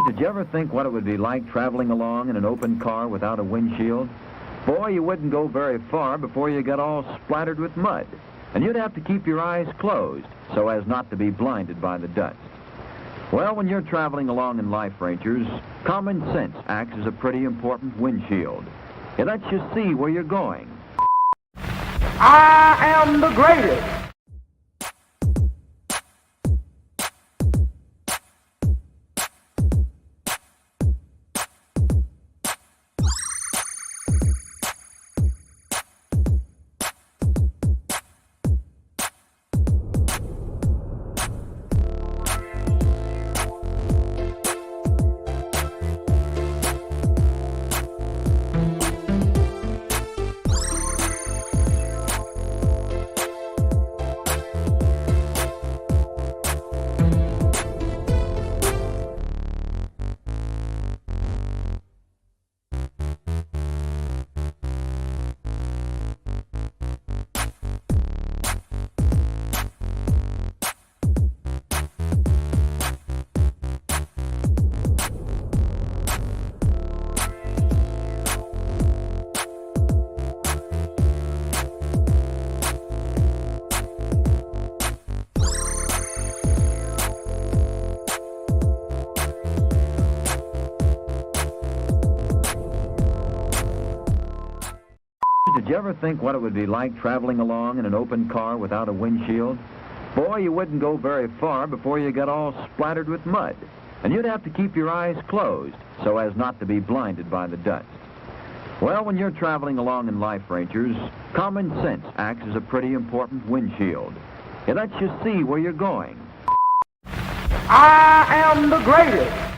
Did you ever think what it would be like traveling along in an open car without a windshield? Boy, you wouldn't go very far before you got all splattered with mud. And you'd have to keep your eyes closed so as not to be blinded by the dust. Well, when you're traveling along in life, Rangers, common sense acts as a pretty important windshield. It lets you see where you're going. I am the greatest. Did you ever think what it would be like traveling along in an open car without a windshield? Boy, you wouldn't go very far before you got all splattered with mud. And you'd have to keep your eyes closed so as not to be blinded by the dust. Well, when you're traveling along in life, Rangers, common sense acts as a pretty important windshield. It lets you see where you're going. I am the greatest.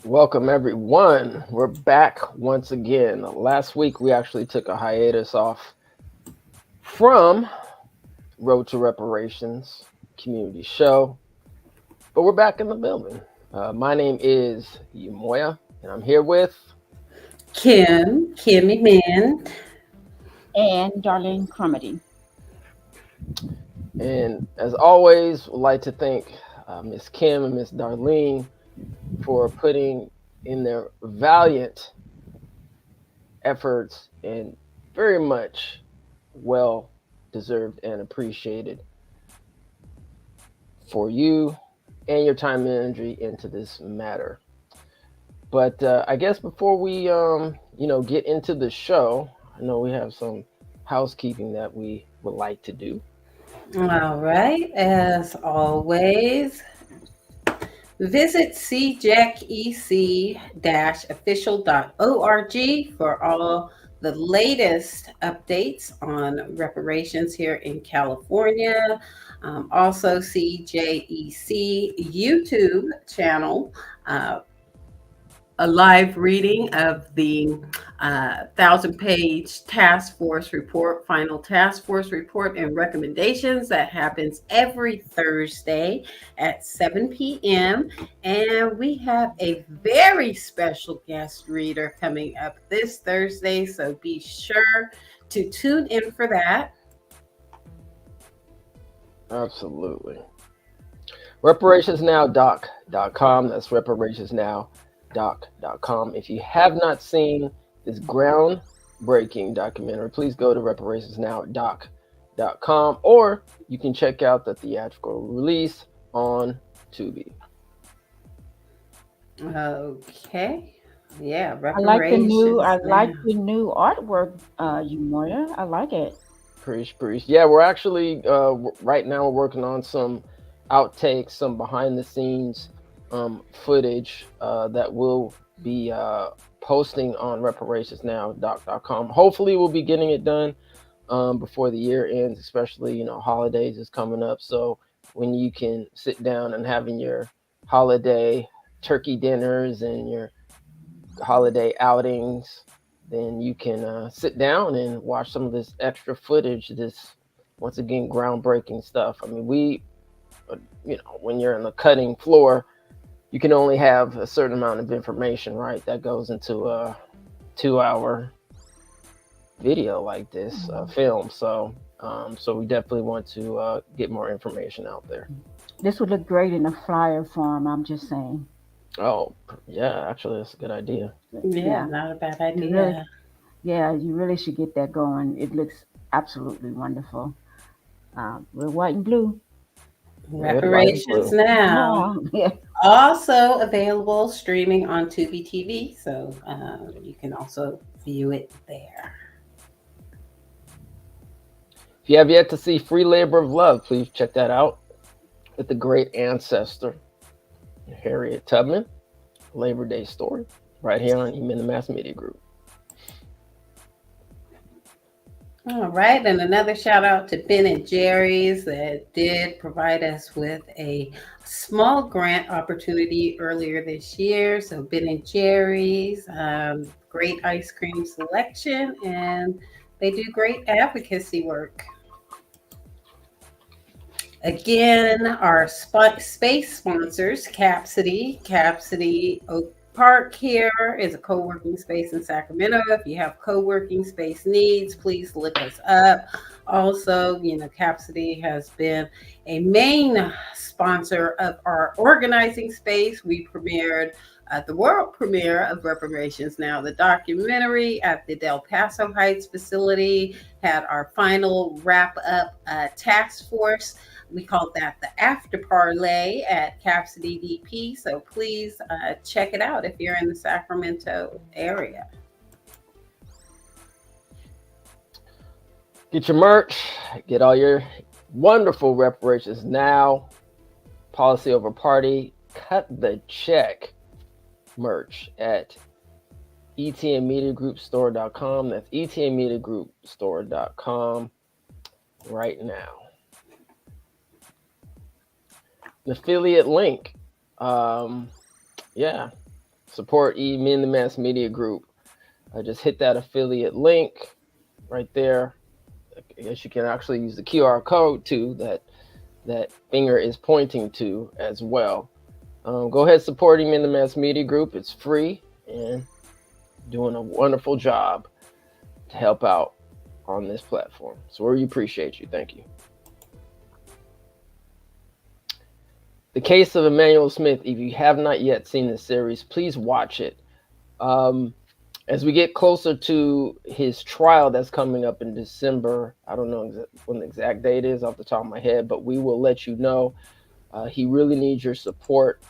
Welcome, everyone. We're back once again. Last week, we actually took a hiatus off from Road to Reparations community show, but we're back in the building. My name is Yumoya, and I'm here with Kimmy Man, and Darlene Crumity. And as always, would like to thank Miss Kim and Miss Darlene for putting in their valiant efforts and very much well deserved and appreciated for you and your time and energy into this matter. But I guess before we get into the show, I know we have some housekeeping that we would like to do. All right, as always, visit cjecec-official.org for all the latest updates on reparations here in California. Also, CJEC YouTube channel, a live reading of the 1,000-page task force report, final task force report and recommendations that happens every Thursday at 7 p.m. And we have a very special guest reader coming up this Thursday, so be sure to tune in for that. Absolutely. reparationsnowdoc.com. That's reparationsnowdoc.com. If you have not seen this groundbreaking documentary, please go to reparationsnowdoc.com, or you can check out the theatrical release on Tubi. Okay. Yeah, I like the new reparations I like now. the new artwork, you Moya. I like it. Preach. Yeah, we're actually right now we're working on some outtakes, some behind the scenes footage that will be posting on reparationsnowdoc.com. Hopefully, we'll be getting it done before the year ends. Especially, holidays is coming up, so when you can sit down and having your holiday turkey dinners and your holiday outings, then you can sit down and watch some of this extra footage, this once again groundbreaking stuff. I mean, when you're on the cutting floor, you can only have a certain amount of information, right? That goes into a 2-hour video like this film. So we definitely want to get more information out there. This would look great in a flyer form. I'm just saying. Oh, yeah, actually, that's a good idea. Yeah, Yeah, not a bad you really, idea. yeah, you really should get that going. It looks absolutely wonderful. We're white and blue. Red, white, and Reparations blue. now. Yeah, yeah. Also available streaming on Tubi TV, so you can also view it there. If you have yet to see Free Labor of Love, please check that out with the great ancestor, Harriet Tubman, Labor Day Story, right here on Even the Mass Media Group. All right, and another shout out to Ben and Jerry's that did provide us with a small grant opportunity earlier this year. So Ben and Jerry's, great ice cream selection, and they do great advocacy work. Again, our space sponsors, Capsity Oak Park here is a co-working space in Sacramento. If you have co-working space needs, please look us up. Also, Capsity has been a main sponsor of our organizing space. We premiered the world premiere of Reparations Now, the documentary at the Del Paso Heights facility, had our final wrap-up task force. We called that the after parlay at Capsity DP. So please check it out if you're in the Sacramento area. Get your merch, get all your wonderful Reparations Now, Policy Over Party, Cut the Check merch at etnmediagroupstore.com. That's etnmediagroupstore.com right now. An affiliate link. Support Men the Mass Media Group. Just hit that affiliate link right there. I guess you can actually use the QR code too that finger is pointing to as well. Go ahead, supporting Men the Mass Media Group. It's free and doing a wonderful job to help out on this platform. So we appreciate you. Thank you. The Case of Emmanuel Smith. If you have not yet seen the series, please watch it. As we get closer to his trial that's coming up in December, I don't know when the exact date is off the top of my head, but we will let you know. He really needs your support.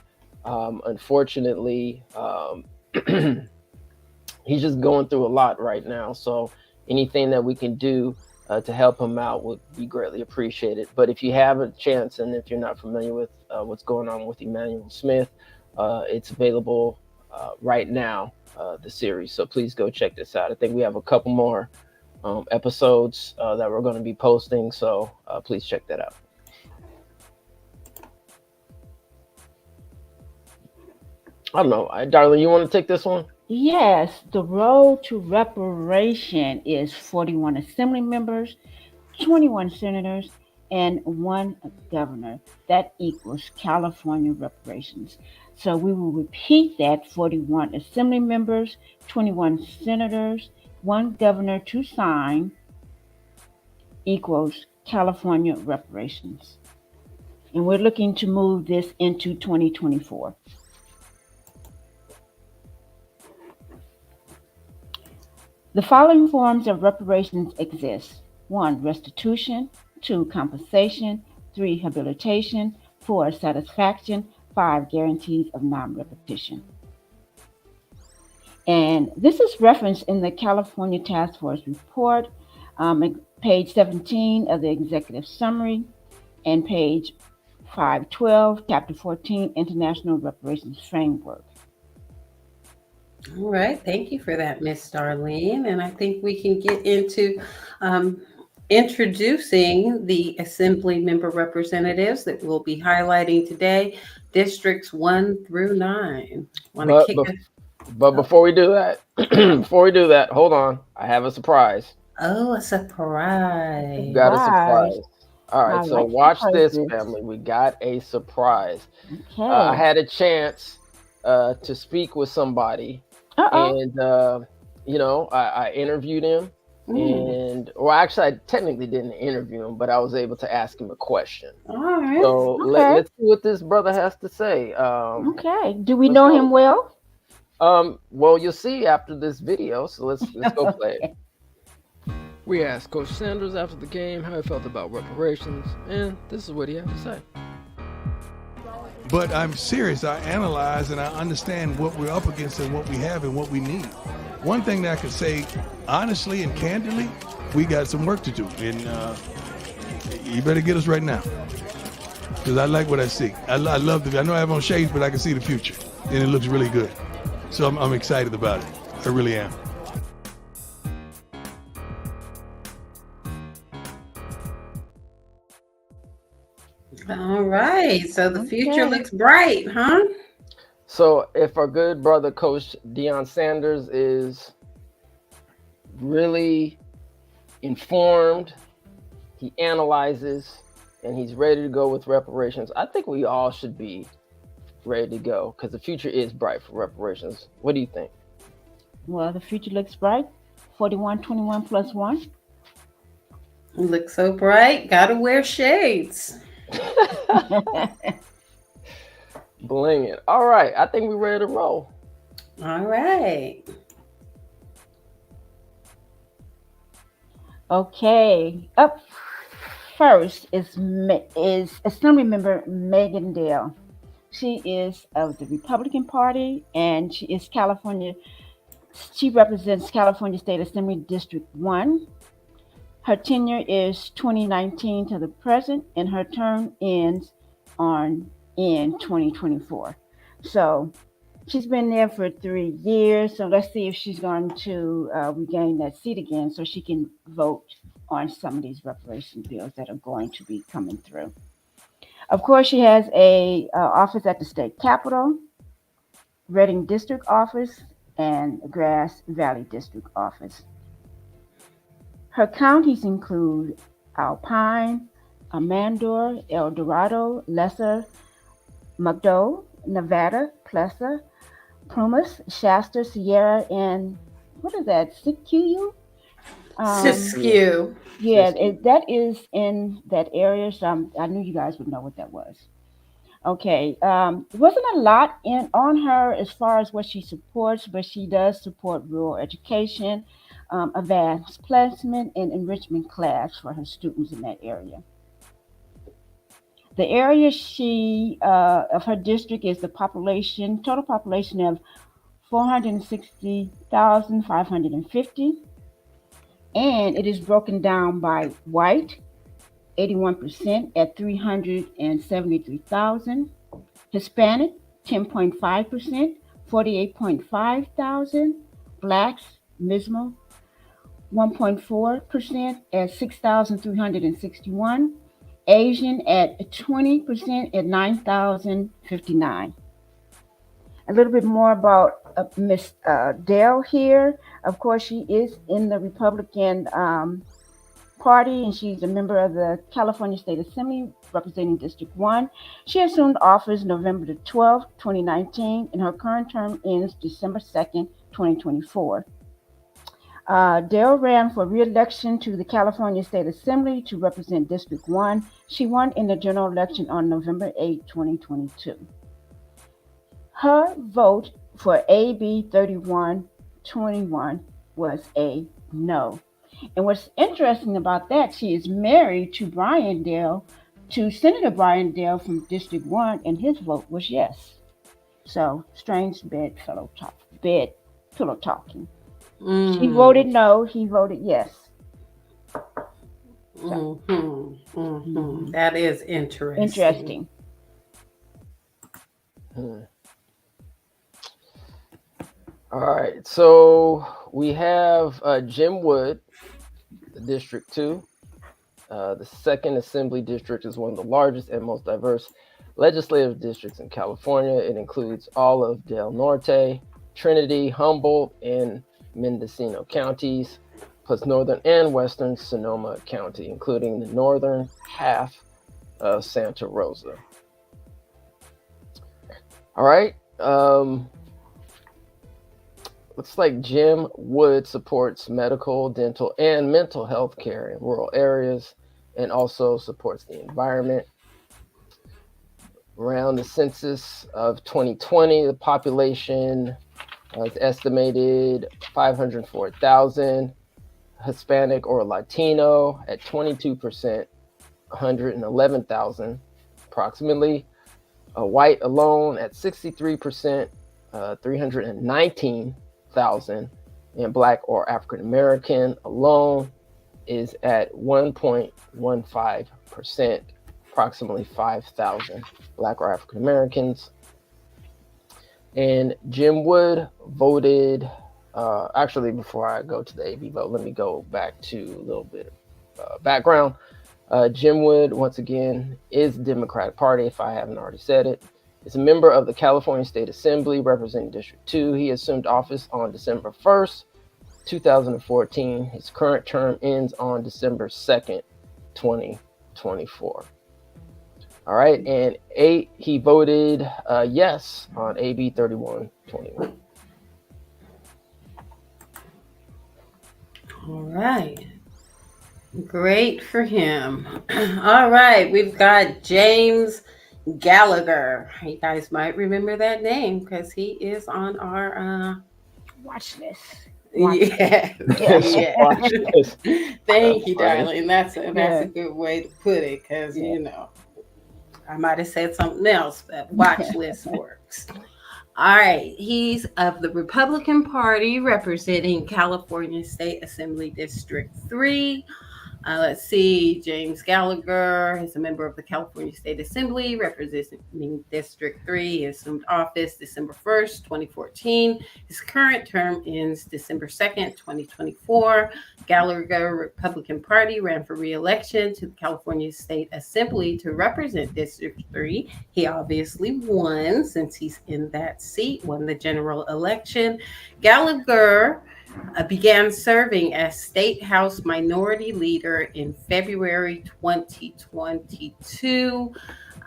Unfortunately, he's just going through a lot right now. So anything that we can do to help him out would be greatly appreciated. But if you have a chance, and if you're not familiar with what's going on with Emmanuel Smith, it's available right now, the series. So please go check this out. I think we have a couple more episodes that we're going to be posting. So please check that out. I don't know. Darling, you want to take this one? Yes, the road to reparation is 41 assembly members, 21 senators, and 1 governor. That equals California reparations. So we will repeat that: 41 assembly members, 21 senators, 1 governor to sign equals California reparations. and we're looking to move this into 2024. The following forms of reparations exist: 1. Restitution. 2. Compensation. 3. Rehabilitation. 4. Satisfaction. 5. Guarantees of non-repetition. And this is referenced in the California Task Force report, page 17 of the executive summary, and page 512, chapter 14, International Reparations Framework. All right. Thank you for that, Miss Darlene. And I think we can get into introducing the assembly member representatives that we'll be highlighting today, districts 1 through 9. Want to But, kick bef- it? but before we do that, hold on. I have a surprise. Oh, a surprise. We've got a surprise. All right, I so like watch this, surprises. family. We got a surprise. Okay. I had a chance to speak with somebody, Uh-oh. and I interviewed him, or actually, I technically didn't interview him, but I was able to ask him a question. All right. So Okay. let's see what this brother has to say. Okay. Do we let's know go. him well? Well, you'll see after this video. So let's go play it. We asked Coach Sanders after the game how he felt about reparations, and this is what he had to say. But I'm serious. I analyze and I understand what we're up against and what we have and what we need. One thing that I can say honestly and candidly, we got some work to do, and you better get us right now, because I like what I see. I love I know I have on shades, but I can see the future, and it looks really good. So I'm excited about it. I really am. All right. So the future looks bright, huh? So if our good brother, Coach Deion Sanders, is really informed, he analyzes, and he's ready to go with reparations, I think we all should be ready to go, because the future is bright for reparations. What do you think? Well, the future looks bright. 4121 plus 1. Looks so bright. Gotta wear shades. Bling it. All right. I think we're ready to roll. All right. Okay. Up first is Assembly Member Megan Dale. She is of the Republican Party, and she is California. She represents California State Assembly District 1. Her tenure is 2019 to the present, and her term ends in 2024. So she's been there for 3 years. So let's see if she's going to regain that seat again, so she can vote on some of these reparation bills that are going to be coming through. Of course, she has a office at the state capitol, Reading District Office, and Grass Valley District Office. Her counties include Alpine, Amador, El Dorado, Lesser, McDowell, Nevada, Plessa, Plumas, Shasta, Sierra, and what is that, Siskiyou? Siskiyou. Yeah, that is in that area, so I knew you guys would know what that was. Okay, there wasn't a lot on her as far as what she supports, but she does support rural education, advanced placement, and enrichment class for her students in that area. The area of her district is the total population of 460,550, and it is broken down by white, 81% at 373,000, Hispanic, 10.5%, 48.5 thousand, blacks, mismo, 1.4% at 6,361, Asian at 20% at 9,059. A little bit more about Miss Dale here. Of course, she is in the Republican Party, and she's a member of the California State Assembly representing District 1. She assumed office November the 12th, 2019, and her current term ends December 2nd, 2024. Dale ran for re-election to the California State Assembly to represent District 1. She won in the general election on November 8, 2022. Her vote for AB 3121 was a no. And what's interesting about that, she is married to Senator Brian Dale from District 1, and his vote was yes. So, strange pillow talking. She voted no, he voted yes. So. That is interesting. Interesting. All right, so we have Jim Wood, District 2. The second Assembly District is one of the largest and most diverse legislative districts in California. It includes all of Del Norte, Trinity, Humboldt, and Mendocino counties, plus northern and western Sonoma County, including the northern half of Santa Rosa. All right. Looks like Jim Wood supports medical, dental, and mental health care in rural areas and also supports the environment. Around the census of 2020, the population is estimated 504,000. Hispanic or Latino at 22%, 111,000 approximately. White alone at 63%, 319,000, and Black or African American alone is at 1.15%, approximately 5,000 Black or African Americans. And Jim Wood voted, actually before I go to the AB vote, let me go back to a little bit of background. Jim Wood, once again, is the Democratic Party, if I haven't already said it. Is a member of the California State Assembly representing District 2. He assumed office on December 1st, 2014. His current term ends on December 2nd, 2024. All right, and he voted yes on AB 3121. All right. Great for him. All right, we've got James Gallagher. You guys might remember that name because he is on our watch list. Yeah. Watch list. Thank you, darling. That's a good way to put it because you know I might have said something else, but watch list works. All right, he's of the Republican Party representing California State Assembly District 3. Let's see, James Gallagher is a member of the California State Assembly representing District 3. He assumed office December 1st, 2014. His current term ends December 2nd, 2024. Gallagher, Republican Party, ran for re-election to the California State Assembly to represent District 3. He obviously won since he's in that seat, won the general election. Gallagher began serving as State House Minority Leader in February 2022.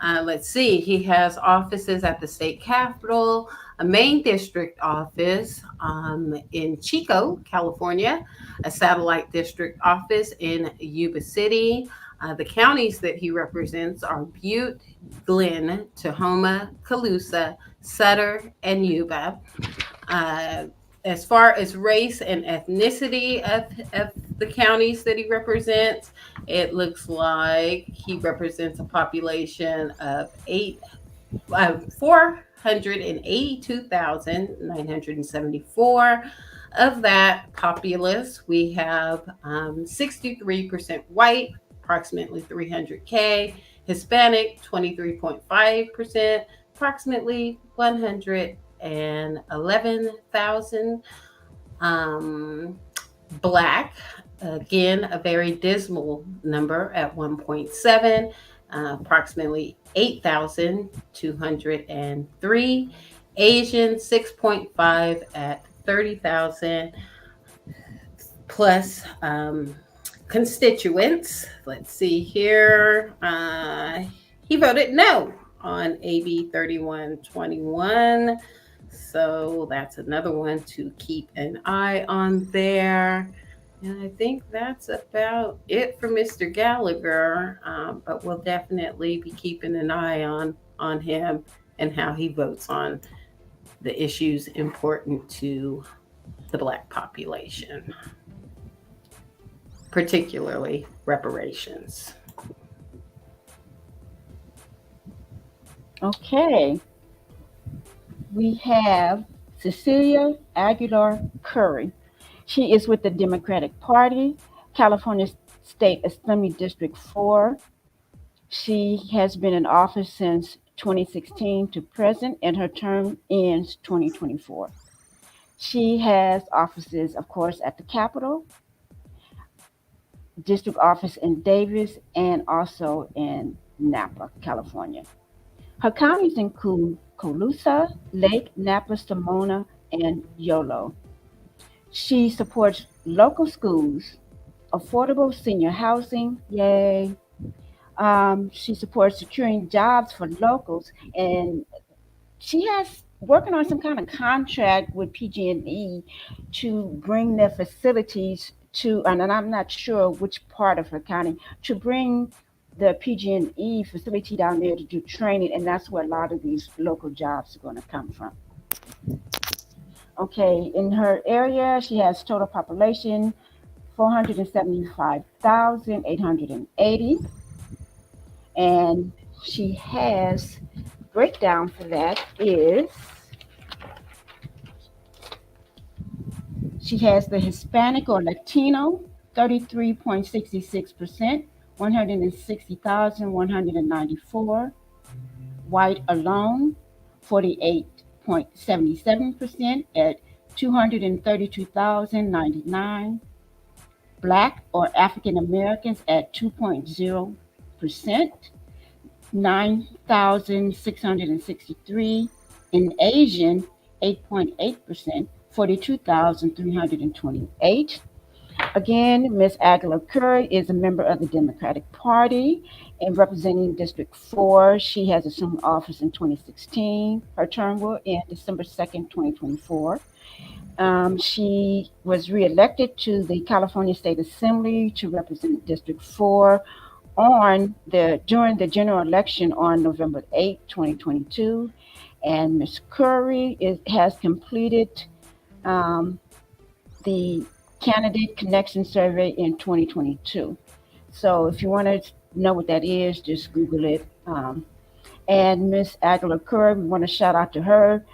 Let's see, he has offices at the state capitol, a main district office in Chico, California, a satellite district office in Yuba City. The counties that he represents are Butte, Glenn, Tahoma, Colusa, Sutter, and Yuba. As far as race and ethnicity of the counties that he represents, it looks like he represents a population of 482,974. Of that populace, we have 63% white, approximately 300K, Hispanic, 23.5%, approximately 111,000. Black, again, a very dismal number at 1.7, approximately 8,203. Asian, 6.5 at 30,000, plus constituents. Let's see here. He voted no on AB 3121. So that's another one to keep an eye on there. And I think that's about it for Mr. Gallagher. But we'll definitely be keeping an eye on him and how he votes on the issues important to the Black population, particularly reparations. Okay. We have Cecilia Aguilar Curry. She is with the Democratic Party, California State Assembly District 4. She has been in office since 2016 to present, and her term ends 2024. She has offices, of course, at the Capitol, district office in Davis, and also in Napa, California. Her counties include Colusa, Lake, Napa, Pomona, and Yolo. She supports local schools, affordable senior housing, yay. She supports securing jobs for locals, and she has working on some kind of contract with PG&E to bring their facilities to, and I'm not sure which part of her county, to bring the PG&E facility down there to do training, and that's where a lot of these local jobs are going to come from. Okay, in her area, she has total population 475,880, and she has breakdown for that is she has the Hispanic or Latino 33.66%, 160,194. White alone 48.77% at 232,099. Black or African Americans at 2.0%, 9,663. In Asian, 8.8%, 42,328. Again, Ms. Aguilar Curry is a member of the Democratic Party and representing District 4. She has assumed office in 2016. Her term will end December 2nd, 2024. She was reelected to the California State Assembly to represent District 4 during the general election on November 8, 2022. And Ms. Curry has completed the Candidate Connection Survey in 2022. So if you want to know what that is, just Google it. And Ms. Aguilar Curry, we want to shout out to her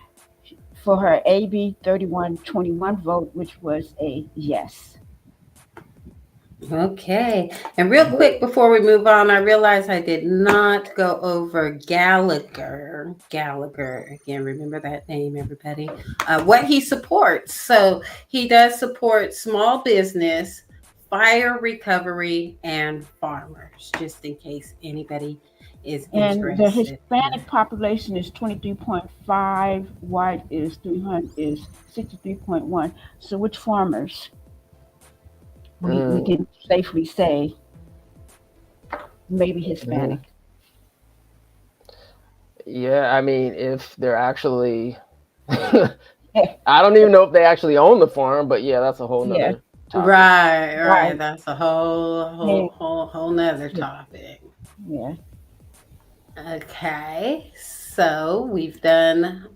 for her AB 3121 vote, which was a yes. Okay. And real quick before we move on, I realized I did not go over Gallagher. Gallagher, again, remember that name, everybody. What he supports. So he does support small business, fire recovery, and farmers, just in case anybody is interested. And the Hispanic population is 23.5, white is 63.1. So which farmers? We can safely say maybe Hispanic. Yeah, I mean, if they're actually, I don't even know if they actually own the farm, but yeah, that's a whole nother topic. Right. That's a whole nother topic. Yeah. Okay, so we've done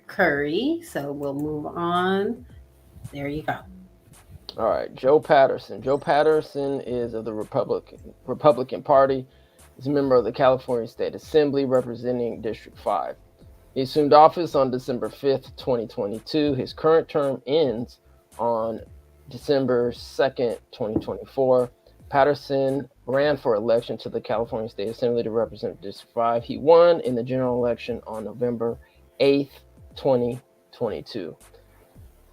Curry, so we'll move on. There you go. All right, Joe Patterson. Joe Patterson is of the Republican Party. He's a member of the California State Assembly representing District 5. He assumed office on December 5th, 2022. His current term ends on December 2nd, 2024. Patterson ran for election to the California State Assembly to represent District 5. He won in the general election on November 8th, 2022.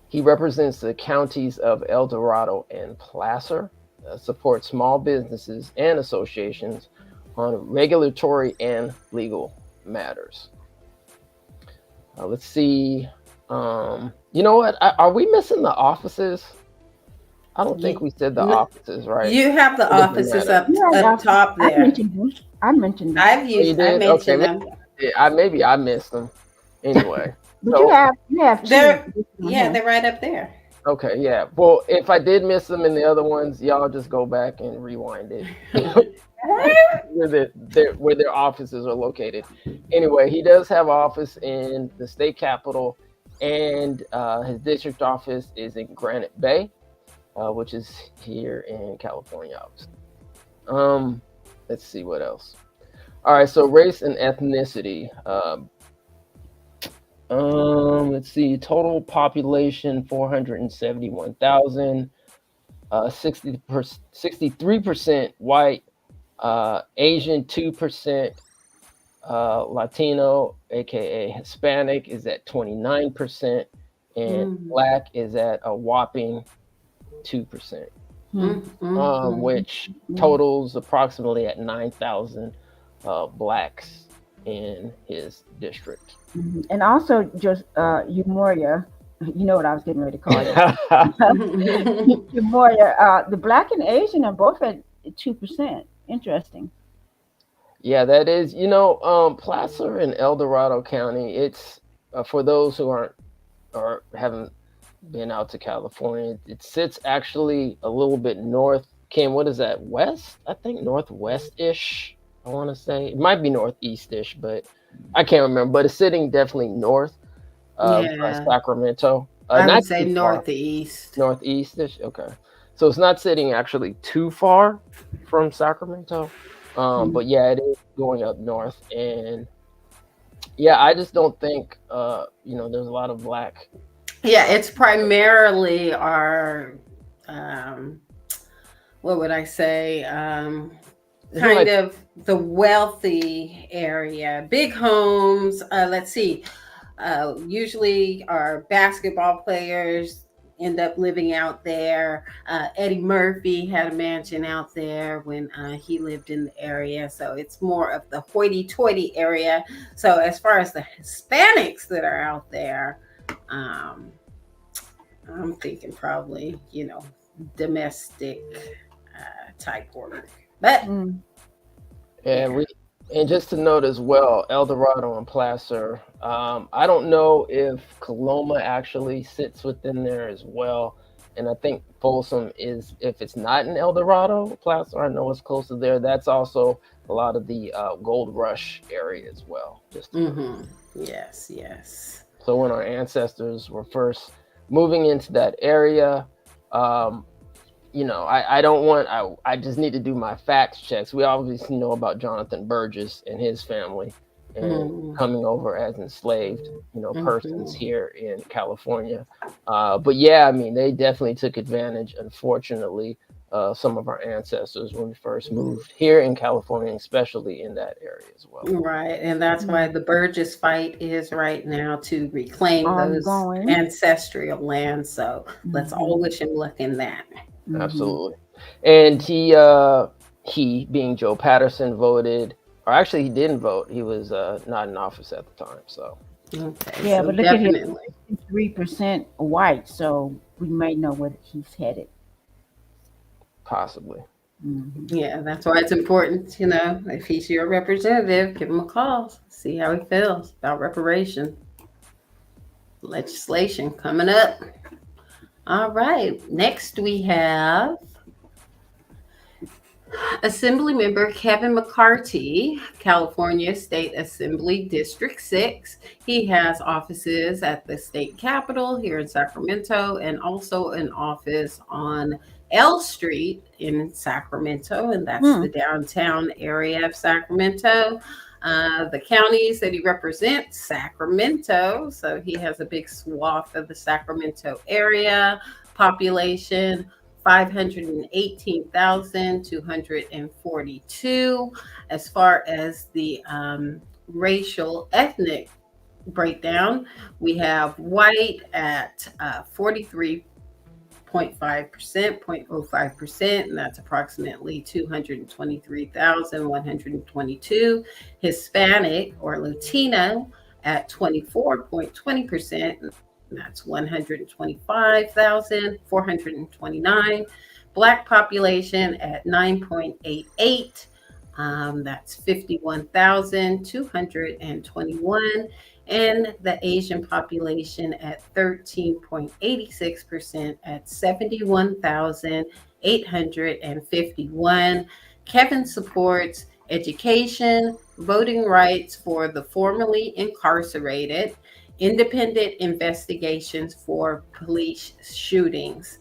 He represents the counties of El Dorado and Placer, supports small businesses and associations on regulatory and legal matters. Let's see. You know what? Are we missing the offices? I don't think we said the offices, right? You have the offices up top there. I mentioned them. I mentioned them. Maybe I missed them. Anyway. But So you have They're two. they're right up there. okay, yeah. Well, if I did miss them in the other ones, y'all just go back and rewind it. Where their offices are located. Anyway, he does have office in the state capitol, and his district office is in Granite Bay, which is here in California. Obviously. Let's see what else. All right, so race and ethnicity. Let's see. Total population 471,000. 63% white. Asian 2%. Latino, aka Hispanic, is at 29%, and Black is at a whopping 2%. Which totals approximately at 9,000 blacks in his district. And also, just Umoria, you know what I was getting ready to call you. Umoria, the Black and Asian are both at 2%. Interesting. Yeah, that is, Placer and El Dorado County. It's for those who aren't or haven't been out to California. It sits actually a little bit north. Kim, what is that? West? I think northwest-ish. I want to say it might be northeast-ish, but I can't remember. But it's sitting definitely north of Sacramento. I Not would say too far. northeast. Northeast-ish. Okay, so it's not sitting actually too far from Sacramento. But yeah, it is going up north, and yeah, I just don't think there's a lot of black. Yeah, it's primarily our what would I say? Kind of the wealthy area, big homes. Let's see. Usually our basketball players end up living out there. Eddie Murphy had a mansion out there when he lived in the area. So it's more of the hoity-toity area. So as far as the Hispanics that are out there, I'm thinking probably, domestic type work. But And just to note as well, El Dorado and Placer. I don't know if Coloma actually sits within there as well. And I think Folsom is, if it's not in El Dorado, Placer, I know it's close to there. That's also a lot of the Gold Rush area as well. Yes. So when our ancestors were first moving into that area, I just need to do my facts checks. We obviously know about Jonathan Burgess and his family and coming over as enslaved, persons here in California. But yeah, I mean, they definitely took advantage, unfortunately, some of our ancestors when we first moved here in California, especially in that area as well. Right. And that's why the Burgess fight is right now to reclaim those Ongoing. ancestral lands. So let's all wish him luck in that. Absolutely. And he being Joe Patterson voted, or actually he didn't vote. He was not in office at the time. So okay, but look at him, 3% white, so we may know where he's headed. Possibly. Yeah, that's why it's important, if he's your representative, give him a call, see how he feels about reparation legislation coming up. All right, next we have Assembly Member Kevin McCarty, California State Assembly District 6. He has offices at the state capitol here in Sacramento and also an office on L Street in Sacramento, and that's the downtown area of Sacramento. The counties that he represents, Sacramento, so he has a big swath of the Sacramento area. Population 518,242. As far as the racial ethnic breakdown, we have white at 43.5%, 0.05%, and that's approximately 223,122. Hispanic or Latino at 24.20%. That's 125,429. Black population at 9.88, That's 51,221. And the Asian population at 13.86% at 71,851. Kevin supports education, voting rights for the formerly incarcerated, independent investigations for police shootings.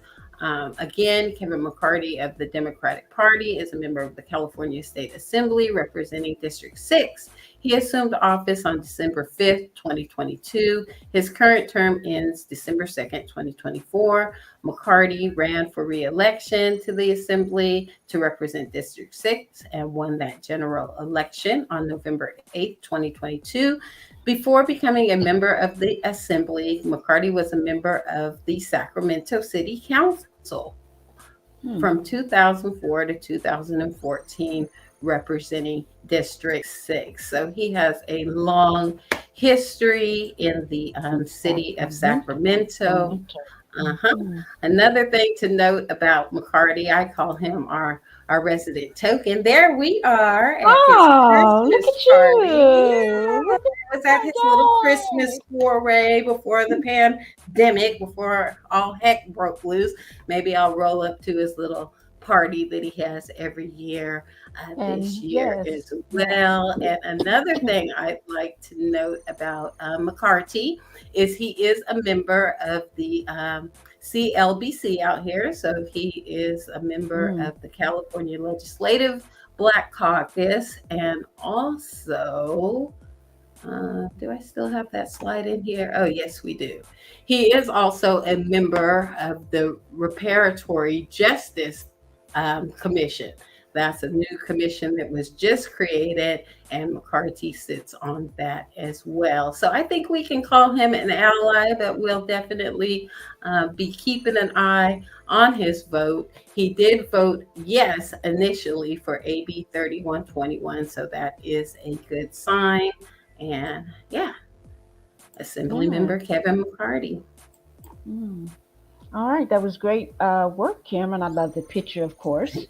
Again, Kevin McCarty of the Democratic Party is a member of the California State Assembly representing District 6. He assumed office on December 5th, 2022. His current term ends December 2nd, 2024. McCarty ran for re-election to the Assembly to represent District 6 and won that general election on November 8th, 2022. Before becoming a member of the Assembly, McCarty was a member of the Sacramento City Council from 2004 to 2014, representing District 6. So he has a long history in the city of Sacramento. Another thing to note about McCarty, I call him our resident token. There we are at Oh, his look Christmas at party. you. Yeah, was at his little Christmas foray before the pandemic, before all heck broke loose. Maybe I'll roll up to his little party that he has every year this And year yes, as well. And another thing I'd like to note about McCarty is he is a member of the CLBC out here. So he is a member of the California Legislative Black Caucus, and also, do I still have that slide in here? Oh, yes, we do. He is also a member of the Reparatory Justice Commission. That's a new commission that was just created, and McCarty sits on that as well. So I think we can call him an ally, but we'll definitely be keeping an eye on his vote. He did vote yes initially for AB 3121, so that is a good sign. And yeah, Assembly member Kevin McCarty. All right, that was great work, Cameron. I love the picture, of course.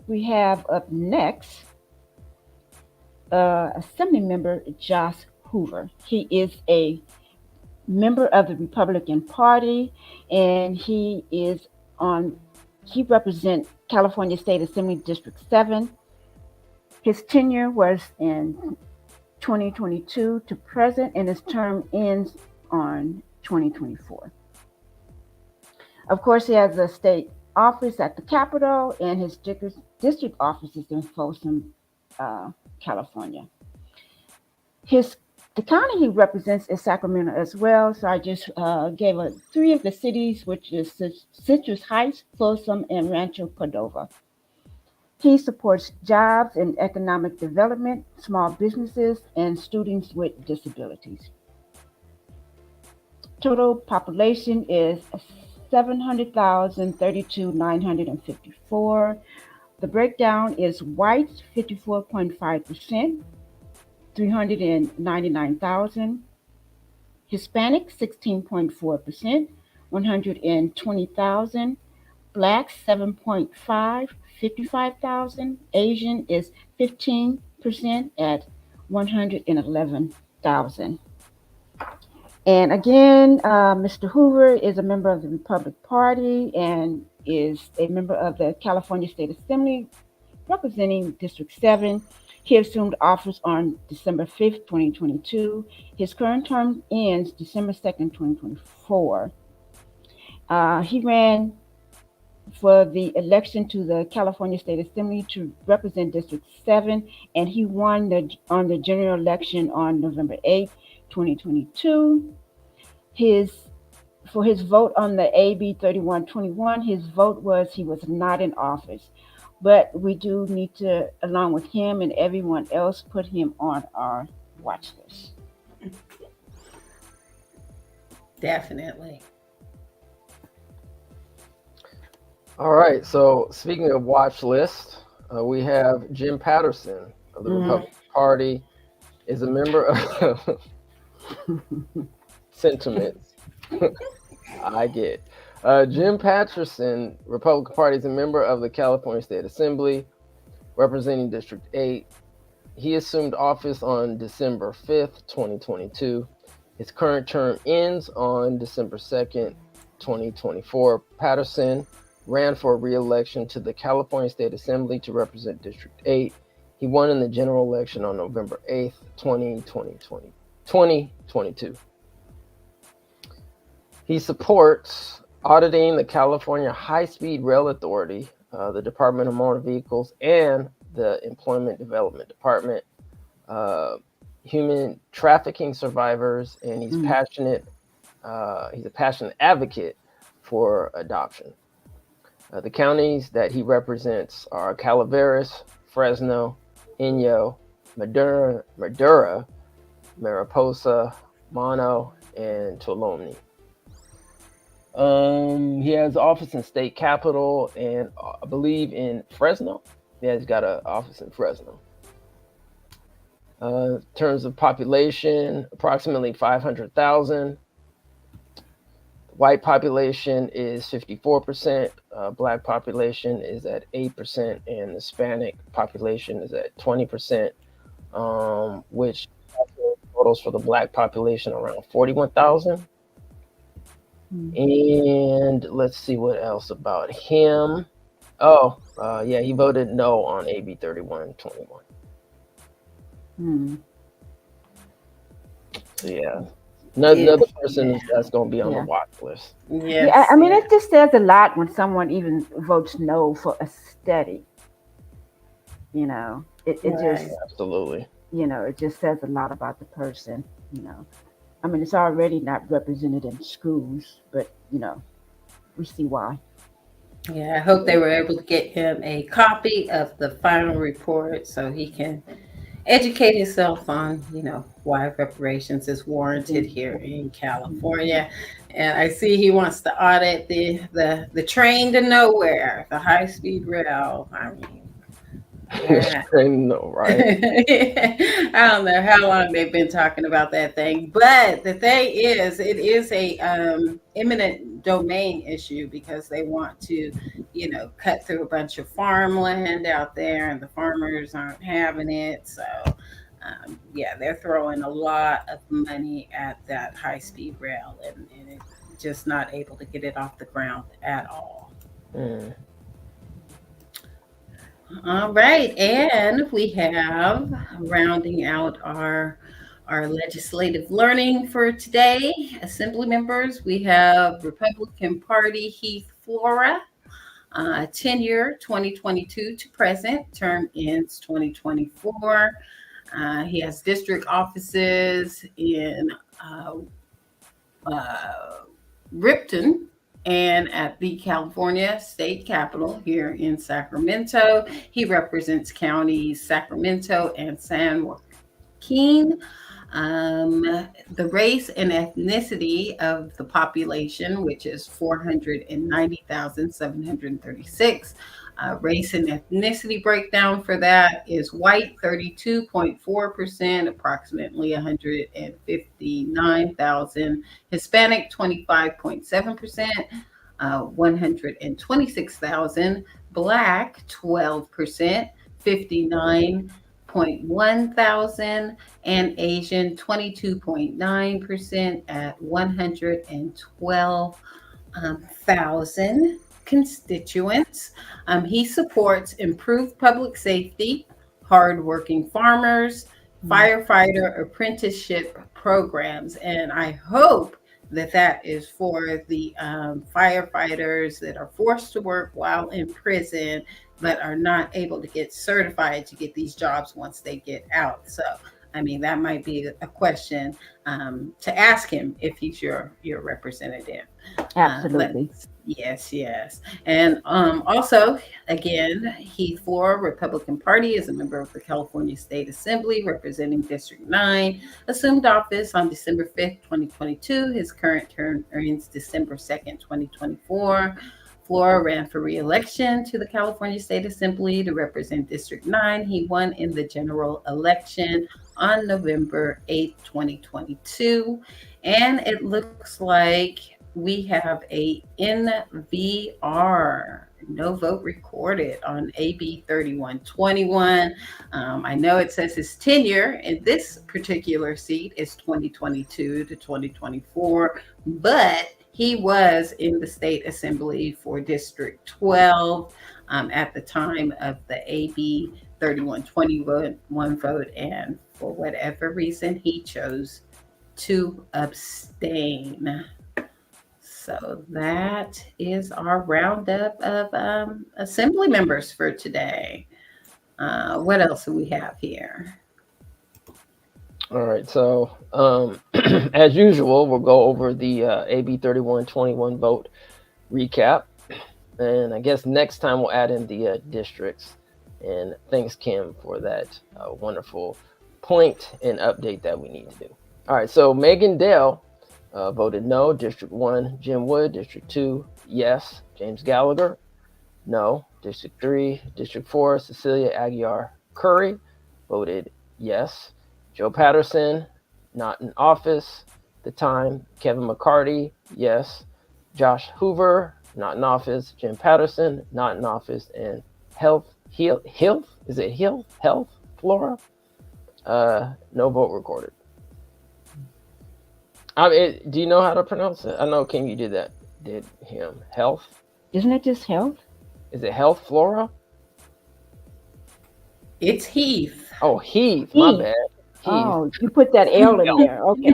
We have up next Assembly member Josh Hoover. He is a member of the Republican Party, and he represents California State Assembly District 7. His tenure was in 2022 to present, and his term ends on 2024. Of course, he has a state office at the Capitol, and his district office is in Folsom, California. The county he represents is Sacramento as well, so I just gave 3 of the cities, which is Citrus Heights, Folsom, and Rancho Cordova. He supports jobs and economic development, small businesses, and students with disabilities. Total population is 700,032,954. The breakdown is whites 54.5%, 399,000. Hispanic 16.4%, 120,000. Black 7.5, 55,000. Asian is 15% at 111,000. And again, Mr. Hoover is a member of the Republican Party and is a member of the California State Assembly representing District 7. He assumed office on December 5th, 2022. His current term ends December 2nd, 2024. He ran for the election to the California State Assembly to represent District 7, and he won on the general election on November 8th, 2022. For his vote on the AB 3121, his vote was he was not in office. But we do need to, along with him and everyone else, put him on our watch list. Definitely. All right. So speaking of watch list, we have Jim Patterson of the Republican Party is a member of sentiments. I get. Jim Patterson, Republican Party, is a member of the California State Assembly. representing District 8. He assumed office on December 5th, 2022. His current term ends on December 2nd, 2024. Patterson ran for re-election to the California State Assembly to represent District 8. He won in the general election on November 8th, 2022. He supports auditing the California High-Speed Rail Authority, the Department of Motor Vehicles, and the Employment Development Department, human trafficking survivors, and he's passionate. He's a passionate advocate for adoption. The counties that he represents are Calaveras, Fresno, Inyo, Madura, Mariposa, Mono, and Tuolumne. He has office in state capital and I believe in Fresno. Yeah, he's got an office in Fresno. In terms of population, approximately 500,000. White population is 54%. Black population is at 8%, and Hispanic population is at 20%, which totals for the Black population around 41,000. And let's see what else about him. Yeah, he voted no on AB 3121. So yeah, another person that's going to be on the watch list. Yes, I mean, it just says a lot when someone even votes no for a study. You know, it just absolutely. You know, it just says a lot about the person. You know, I mean, it's already not represented in schools, but you know, we see why. Yeah, I hope they were able to get him a copy of the final report so he can educate himself on, you know, why reparations is warranted here in California. And I see he wants to audit the train to nowhere, the high-speed rail. I mean, no, right? I don't know how long they've been talking about that thing, but the thing is, it is a eminent domain issue because they want to, you know, cut through a bunch of farmland out there, and the farmers aren't having it. So, yeah, they're throwing a lot of money at that high-speed rail, and it's just not able to get it off the ground at all. All right, and we have, rounding out our legislative learning for today, Assembly members, we have Republican Party Heath Flora, tenure 2022 to present, term ends 2024. He has district offices in Ripton and at the California State Capitol here in Sacramento. He represents counties Sacramento and San Joaquin. The race and ethnicity of the population, which is 490,736. Race and ethnicity breakdown for that is white 32.4%, approximately 159,000. Hispanic 25.7%, 126,000. Black 12%, 59.1 thousand, and Asian 22.9% at 112,000 constituents. He supports improved public safety, hardworking farmers, firefighter apprenticeship programs, and I hope that is for the firefighters that are forced to work while in prison but are not able to get certified to get these jobs once they get out. So, I mean, that might be a question to ask him if he's your representative. Absolutely. Yes. And also, again, Heath Flora, Republican Party, is a member of the California State Assembly representing District 9, assumed office on December 5th, 2022. His current term ends December 2nd, 2024. Flora ran for re-election to the California State Assembly to represent District 9. He won in the general election on November 8th, 2022. And it looks like we have a NVR No vote recorded on AB 3121. I know it says his tenure in this particular seat is 2022 to 2024, but he was in the state assembly for District 12 at the time of the AB 3121 vote, and for whatever reason, he chose to abstain. So that is our roundup of assembly members for today. What else do we have here? All right, so as usual, we'll go over the AB 3121 vote recap. And I guess next time we'll add in the districts. And thanks, Kim, for that wonderful point and update that we need to do. All right, so Megan Dale voted no. District 1, Jim Wood. District 2, yes. James Gallagher, no. District 3, District 4, Cecilia Aguiar Curry voted yes. Joe Patterson, not in office at the time. Kevin McCarty, yes. Josh Hoover, not in office. Jim Patterson, not in office. And Health, Flora? No vote recorded. Do you know how to pronounce it? I know, Kim, you did him. Health? Isn't it just health? Is it Health, Flora? It's Heath. Oh, Heath. My bad. Heath. Oh, you put that L in there. Okay.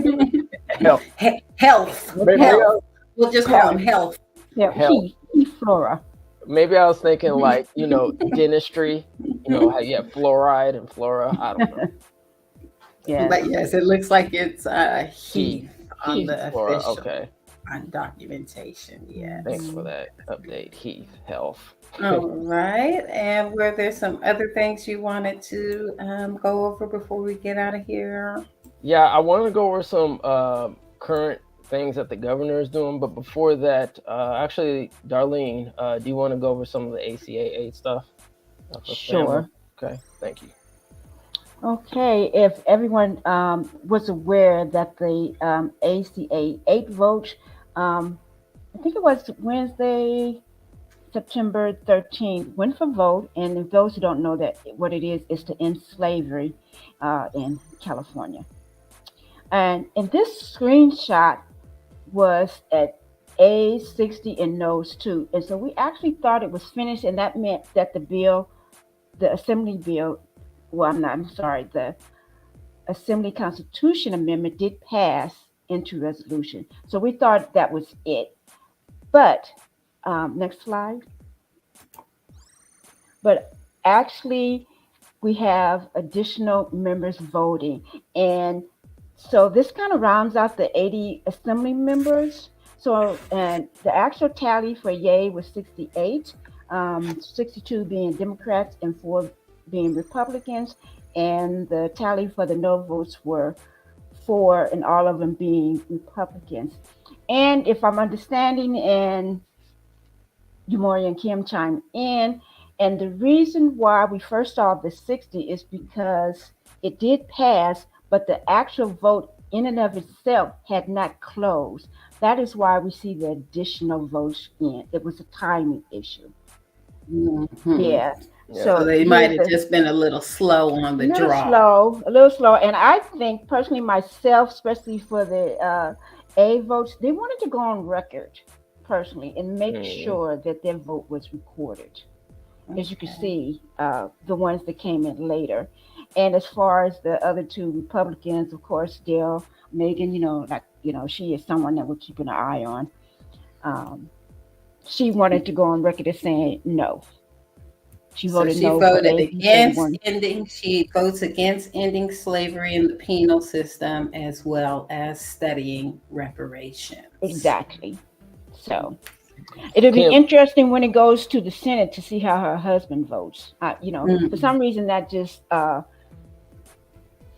Health. Health. Health. We'll just call him Health. Yeah, Health. Heath Flora. Maybe I was thinking like, dentistry, how you have fluoride and flora. I don't know. Yeah. But yes, it looks like it's Heath on Heath the Flora. official Okay. documentation. Yes. Thanks for that update, Heath. Health. All right. And were there some other things you wanted to go over before we get out of here? Yeah, I want to go over some current things that the governor is doing. But before that, actually, Darlene, do you want to go over some of the ACAA stuff? Sure. Okay, thank you. Okay, if everyone was aware that the ACA 8 vote, I think it was Wednesday, September 13th, went for vote. And if those who don't know what it is to end slavery in California. And this screenshot was at A's 60 and no's 2. And so we actually thought it was finished, and that meant that the Assembly bill, the Assembly Constitution Amendment did pass into resolution. So we thought that was it. But, next slide. But actually, we have additional members voting. And so this kind of rounds out the 80 Assembly members. So, and the actual tally for yay was 68, 62 being Democrats and 4 being Republicans. And the tally for the no votes were 4, and all of them being Republicans. And if I'm understanding, and Yumori and Kim chime in, and the reason why we first saw the 60 is because it did pass, but the actual vote in and of itself had not closed. That is why we see the additional votes in. It was a timing issue. Mm-hmm. Yeah. So they might have just been a little slow on the draw. A little slow. And I think personally myself, especially for the A votes, they wanted to go on record personally and make sure that their vote was recorded. Okay. As you can see, the ones that came in later. And as far as the other 2 Republicans, of course, Dale, Megan, she is someone that we're keeping an eye on. She wanted to go on record as saying no. She voted against ending. She votes against ending slavery in the penal system, as well as studying reparations. Exactly. So it'll be interesting when it goes to the Senate to see how her husband votes. For some reason that just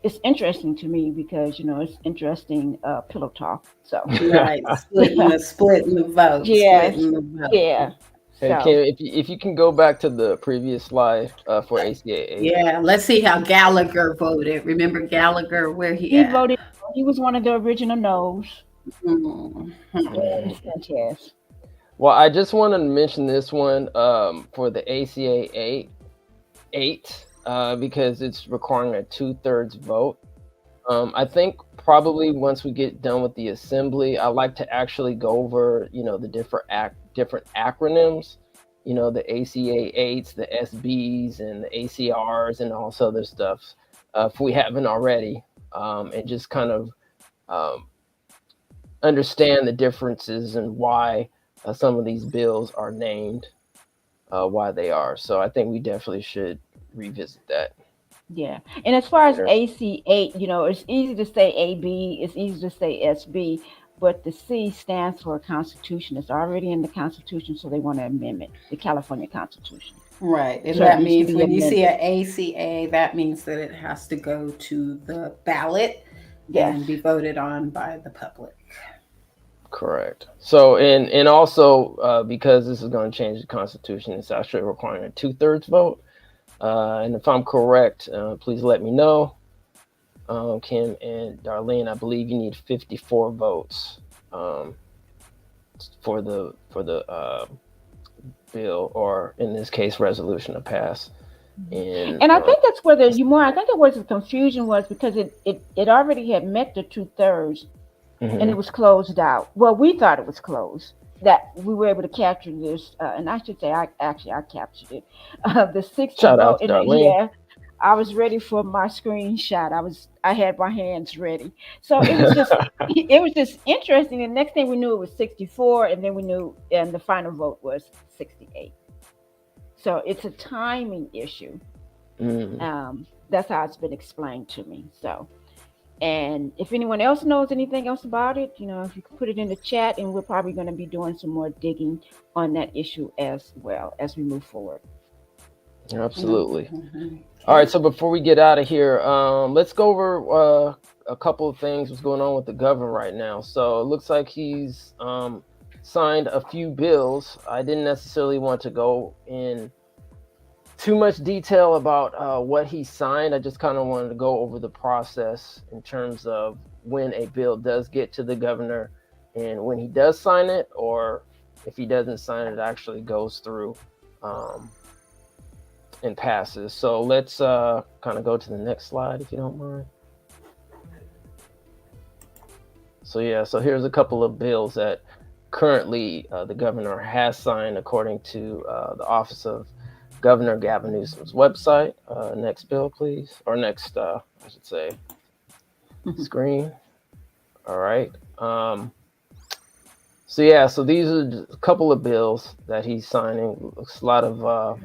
it's interesting to me because it's interesting pillow talk. So right, splitting the vote. Yeah, yeah. Hey, Kim, if you can go back to the previous slide for ACAA. Yeah, let's see how Gallagher voted. Remember Gallagher, where he voted? He was one of the original no's. Well, Well, I just wanted to mention this one for the ACA 8 because it's requiring a 2/3 vote. I think probably once we get done with the assembly, I like to actually go over, the different acronyms, the ACA 8s, the SBs, and the ACRs, and all this other stuff, if we haven't already, and just kind of um, understand the differences and why some of these bills are named why they are. So I think we definitely should revisit that. Yeah. And as far as later. AC8, it's easy to say AB, it's easy to say SB, but the C stands for Constitution. It's already in the Constitution, so they want to amend it, the California Constitution. Right. And So it that needs to means be when you see amended. an ACA, that means that it has to go to the ballot Yes. and be voted on by the public. Correct. So, and also because this is going to change the Constitution, it's actually requiring a 2/3 vote. And if I'm correct, please let me know. Kim and Darlene, I believe you need 54 votes for the bill, or in this case, resolution to pass. And I think that's where I think it was the confusion was because it already had met the 2/3 and it was closed out. Well, we thought it was closed. That we were able to capture this, and I should say, I captured it. The 60 Shout out vote, to and Darlene. yeah, I was ready for my screenshot. I had my hands ready. So it was just it was just interesting. The next thing we knew, it was 64, and then we knew, and the final vote was 68. So it's a timing issue. That's how it's been explained to me. So. And if anyone else knows anything else about it, if you could put it in the chat, and we're probably going to be doing some more digging on that issue as well as we move forward. Absolutely. All right. So before we get out of here, let's go over a couple of things what's going on with the governor right now. So it looks like he's signed a few bills. I didn't necessarily want to go in too much detail about what he signed. I just kind of wanted to go over the process in terms of when a bill does get to the governor and when he does sign it, or if he doesn't sign it, it actually goes through and passes. So let's kind of go to the next slide, if you don't mind. So here's a couple of bills that currently the governor has signed according to the Office of Governor Gavin Newsom's website. Next bill, please. Or next, I should say, screen. All right. So these are just a couple of bills that he's signing. Looks a lot of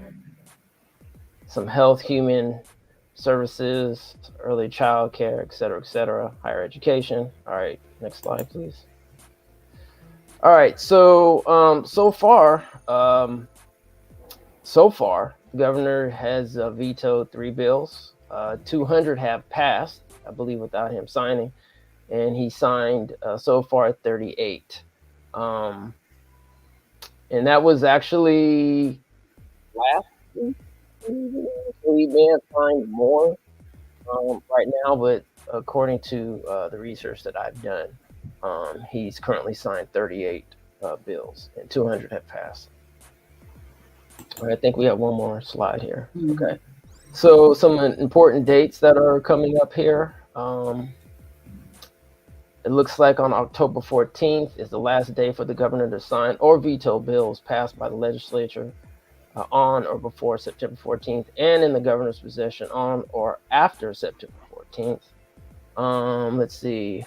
some health, human services, early child care, et cetera, higher education. All right. Next slide, please. All right. So, So far, the governor has vetoed 3 bills. 200 have passed, I believe, without him signing, and he signed so far 38. And that was actually last week. So he may have signed more right now, but according to the research that I've done, he's currently signed 38 bills, and 200 have passed. I think we have one more slide here. Okay. So some important dates that are coming up here. It looks like on October 14th is the last day for the governor to sign or veto bills passed by the legislature on or before September 14th and in the governor's possession on or after September 14th. Let's see.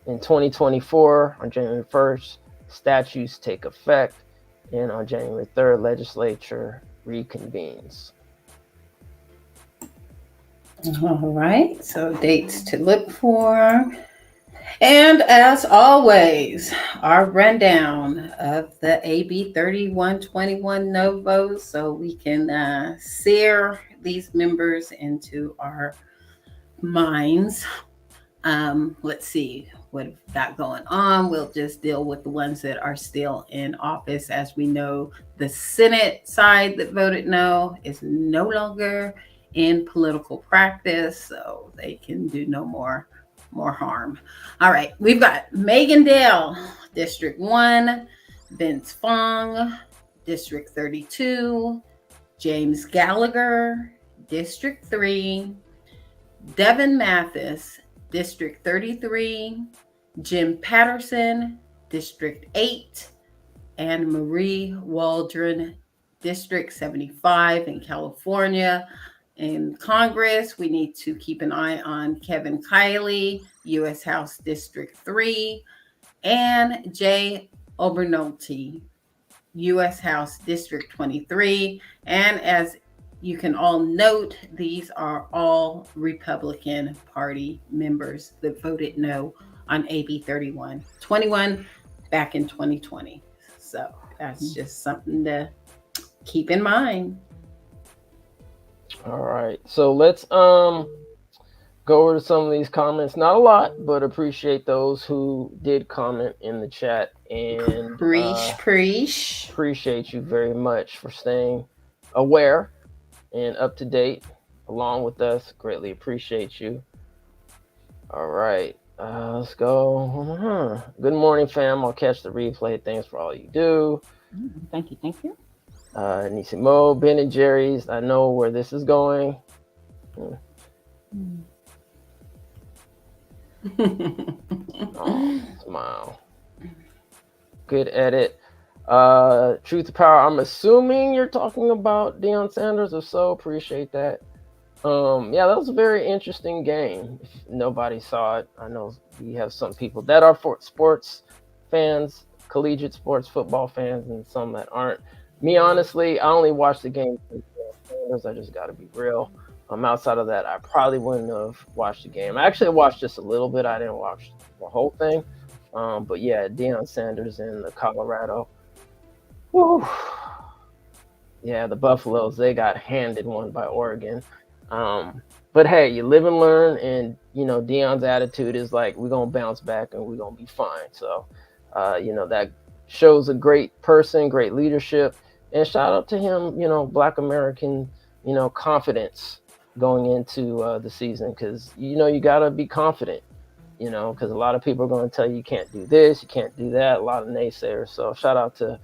In 2024, on January 1st, statutes take effect. And on January 3rd, legislature reconvenes. All right, so dates to look for. And as always, our rundown of the AB 3121 no votes, so we can sear these members into our minds. Let's see what we've got going on. We'll just deal with the ones that are still in office. As we know, the Senate side that voted no is no longer in political practice, so they can do no more harm. All right, we've got Megan Dale, District 1, Vince Fong, District 32, James Gallagher, District 3, Devin Mathis, District 33, Jim Patterson, District 8, and Marie Waldron, District 75 in California. In Congress, we need to keep an eye on Kevin Kiley, U.S. House District 3, and Jay Obernolte, U.S. House District 23. And as you can all note, these are all Republican Party members that voted no on AB 3121 back in 2020. So that's just something to keep in mind. All right. So let's go over to some of these comments. Not a lot, but appreciate those who did comment in the chat. And Preach. appreciate you very much for staying aware and up to date along with us. Greatly appreciate you. All right. Let's go. Good morning, fam. I'll catch the replay. Thanks for all you do. Thank you. Nisimo, Ben and Jerry's. I know where this is going. Oh, smile. Good edit. Truth to Power. I'm assuming you're talking about Deion Sanders. If so, appreciate that. Yeah, that was a very interesting game. If nobody saw it, I know we have some people that are sports fans, collegiate sports football fans, and some that aren't. Me, honestly, I only watched the game for Deion Sanders. I just got to be real. Outside of that, I probably wouldn't have watched the game. I actually watched just a little bit. I didn't watch the whole thing. But yeah, Deion Sanders in the Colorado. Woo. Yeah, the Buffaloes, they got handed one by Oregon. But hey, you live and learn, and Deion's attitude is like, we're gonna bounce back and we're gonna be fine. So that shows a great person, great leadership, and shout out to him, Black American, confidence going into the season, because you gotta be confident, because a lot of people are going to tell you you can't do this, you can't do that, a lot of naysayers. So shout out to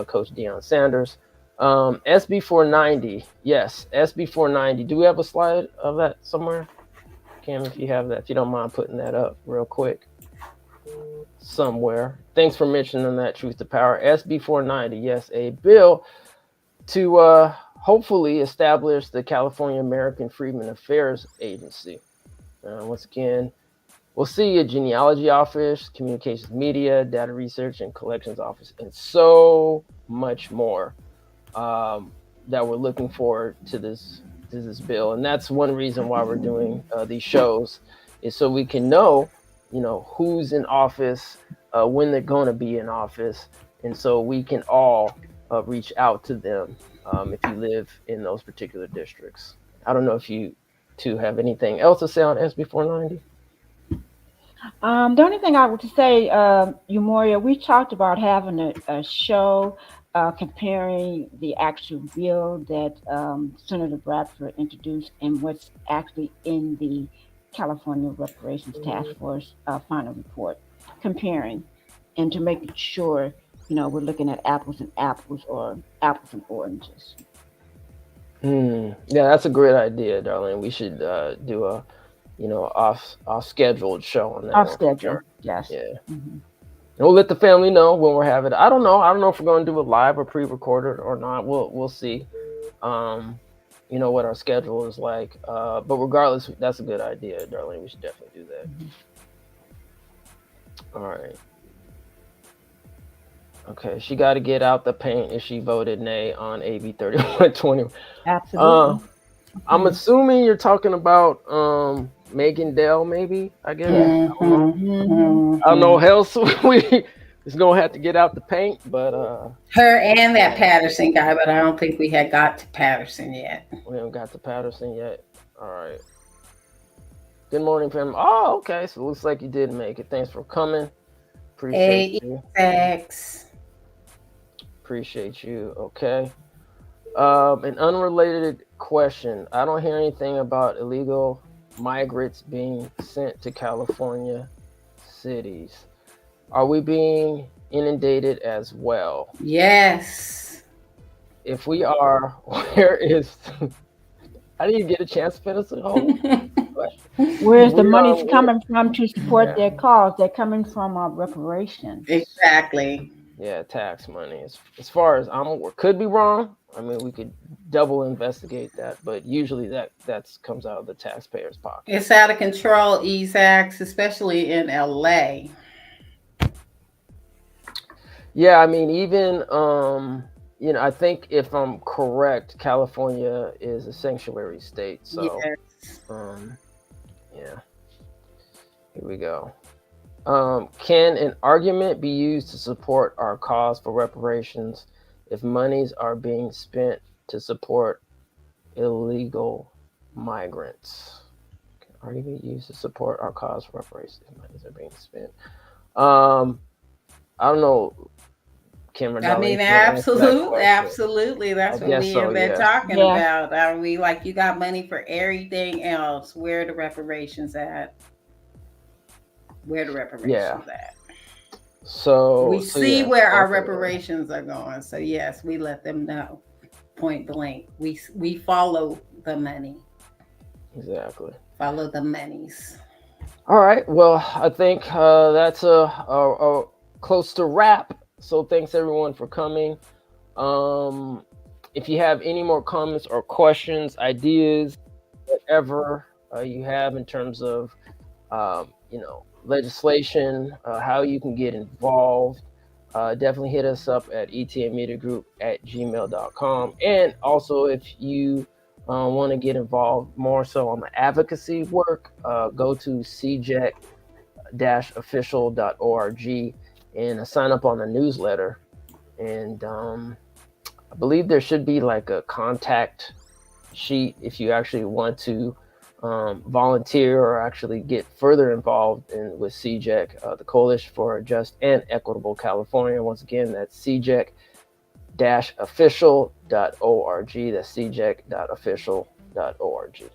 Coach Deion Sanders. SB 490, yes, SB 490. Do we have a slide of that somewhere, Cam? If you have that, if you don't mind putting that up real quick somewhere. Thanks for mentioning that. Truth to Power. SB 490, yes, a bill to hopefully establish the California American Freedmen Affairs Agency. Once again, we'll see a genealogy office, communications media, data research and collections office, and so much more that we're looking forward to this bill. And that's one reason why we're doing these shows, is so we can know, who's in office, when they're going to be in office, and so we can all reach out to them if you live in those particular districts. I don't know if you two have anything else to say on SB 490. The only thing I would say, Umoria, we talked about having a show comparing the actual bill that Senator Bradford introduced and what's actually in the California Reparations Task Force final report, comparing and to make sure we're looking at apples and apples or apples and oranges. Yeah, that's a great idea, Darlene. We should do a off scheduled show on that. Off schedule, yes. Yeah. Mm-hmm. We'll let the family know when we're having it. I don't know if we're going to do it live or pre-recorded or not. We'll see. What our schedule is like. But regardless, that's a good idea, Darlene. We should definitely do that. Mm-hmm. All right. Okay, she got to get out the paint if she voted nay on AB 3120. Absolutely. I'm assuming you're talking about Megan Dell, maybe, I guess. Yeah. I don't know how else we is going to have to get out the paint, but... her and that Patterson guy, but I don't think we had got to Patterson yet. We haven't got to Patterson yet. All right. Good morning, fam. Oh, okay, so it looks like you did make it. Thanks for coming. Appreciate you. Thanks. Appreciate you. Okay. An unrelated question. I don't hear anything about illegal migrants being sent to California cities. Are we being inundated as well. Yes. If we are, where is? I didn't get a chance to finish the whole question. If Where's the we are, money's coming from to support yeah, their cause? They're coming from reparations. Exactly. yeah, tax money. As far as I'm aware, could be wrong. I mean, we could double investigate that, but usually that's comes out of the taxpayer's pocket. It's out of control, Esax, especially in LA. Yeah, I mean, even I think if I'm correct, California is a sanctuary state. So, Yes. yeah, here we go. Can an argument be used to support our cause for reparations if monies are being spent to support illegal migrants? Can an argument be used to support our cause for reparations if monies are being spent? I don't know, Kim or I Darlene, mean, if you want to answer that absolutely, question. absolutely. I That's what guess we so, have been yeah. talking Yeah. about. Are we like, you got money for everything else? Where the reparations at? Where the reparations at? So We see yeah, where our definitely. reparations are going. So yes, we let them know, point blank. We follow the money. Exactly. Follow the monies. All right. Well, I think that's a close to wrap. So thanks everyone for coming. If you have any more comments or questions, ideas, whatever you have in terms of legislation, how you can get involved, definitely hit us up at etmediagroup@gmail.com. And also, if you want to get involved more so on the advocacy work, go to cjec-official.org and sign up on the newsletter. And I believe there should be like a contact sheet if you actually want to volunteer or actually get further involved with CJEC, the Coalition for a Just and Equitable California. Once again, that's cjec-official.org. That's cjec.official.org.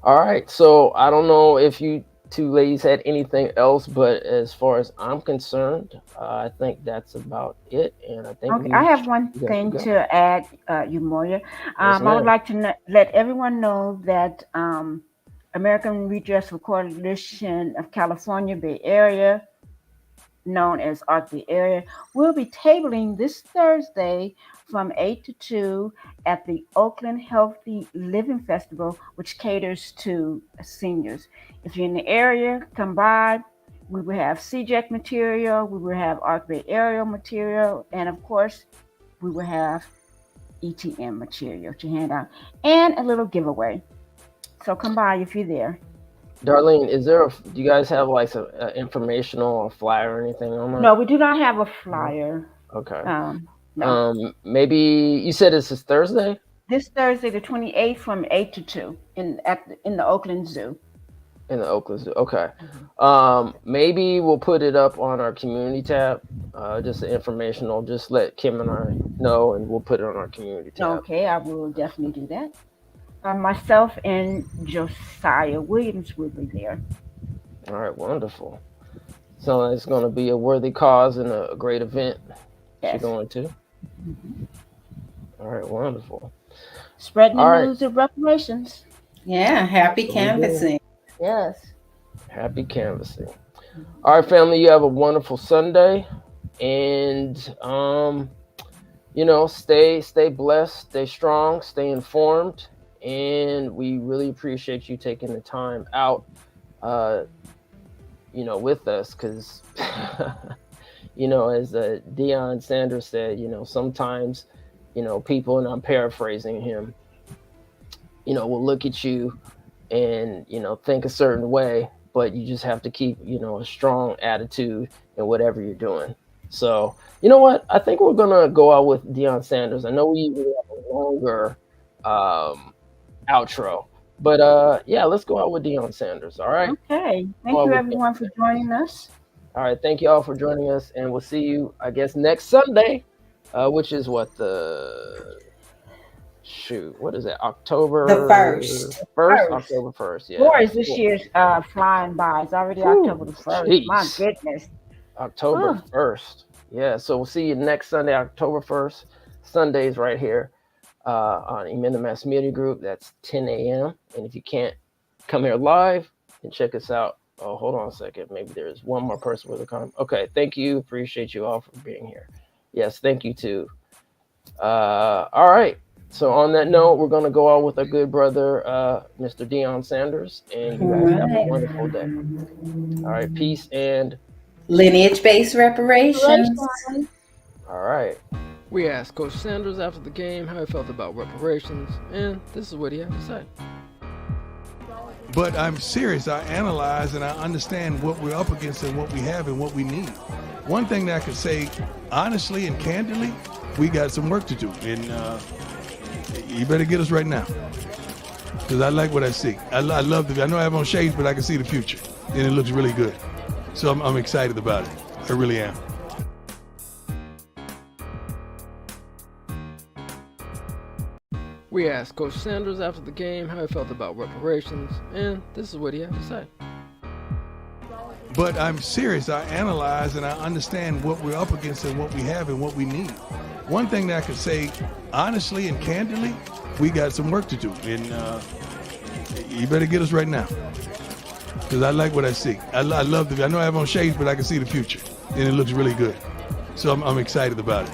All right. So I don't know if you two ladies had anything else, but as far as I'm concerned, I think that's about it. And I think Okay, I have one you guys thing can go. to add, Umoya. Yes, I would ma'am. like to let everyone know that American Redress Coalition of California Bay Area, known as ARC Bay Area, will be tabling this Thursday from 8 to 2 at the Oakland Healthy Living Festival, which caters to seniors. If you're in the area, come by. We will have CJEC material, we will have ARC Bay Area material, and of course, we will have ETM material to hand out and a little giveaway. So come by if you're there. Darlene, do you guys have like some informational or flyer or anything on that? No, we do not have a flyer. Okay. No. Maybe you said this is Thursday? This Thursday, the 28th, from 8 to 2 in the Oakland Zoo. In the Oakland Zoo. Okay. Maybe we'll put it up on our community tab. Just informational. Just let Kim and I know, and we'll put it on our community tab. Okay, I will definitely do that. Myself and Josiah Williams will be there. All right, wonderful. So it's going to be a worthy cause and a great event. Yes. You're going to. Mm-hmm. All right, wonderful. Spreading the news of reparations. Yeah, happy canvassing. Yes. Happy canvassing. All right, family, you have a wonderful Sunday, and stay blessed, stay strong, stay informed, and we really appreciate you taking the time out with us, because as Deion Sanders said, sometimes people, and I'm paraphrasing him, will look at you and think a certain way, but you just have to keep a strong attitude in whatever you're doing. So you know what, I think we're gonna go out with Deion Sanders. I know we usually have a longer outro, but let's go out with Deion Sanders. All right. Okay. Thank you everyone for joining us. All right, thank you all for joining us, and we'll see you, I guess, next Sunday, which is what, the shoot, what is that? October The first. October 1st. Yeah. Boy, is this year's flying by. It's already October the 1st. My Jeez. goodness. October 1st. Yeah, so we'll see you next Sunday, October 1st. Sundays right here on Emenda Mass Media Group. That's 10 a.m. And if you can't come here live, then check us out. Oh, hold on a second. Maybe there's one more person with a comment. Okay, thank you. Appreciate you all for being here. Yes, thank you too. All right. So on that note, we're going to go out with our good brother, Mr. Deion Sanders. And you guys have a wonderful day. All right, peace and Lineage-based reparations. all right. We asked Coach Sanders after the game how he felt about reparations, and this is what he had to say. But I'm serious. I analyze and I understand what we're up against and what we have and what we need. One thing that I could say honestly and candidly, we got some work to do. And you better get us right now. Because I like what I see. I love I know I have on shades, but I can see the future. And it looks really good. So I'm excited about it. I really am. We asked Coach Sanders after the game how he felt about reparations, and this is what he had to say. But I'm serious. I analyze and I understand what we're up against and what we have and what we need. One thing that I could say honestly and candidly, we got some work to do. And you better get us right now. Because I like what I see. I know I have on shades, but I can see the future. And it looks really good. So I'm excited about it.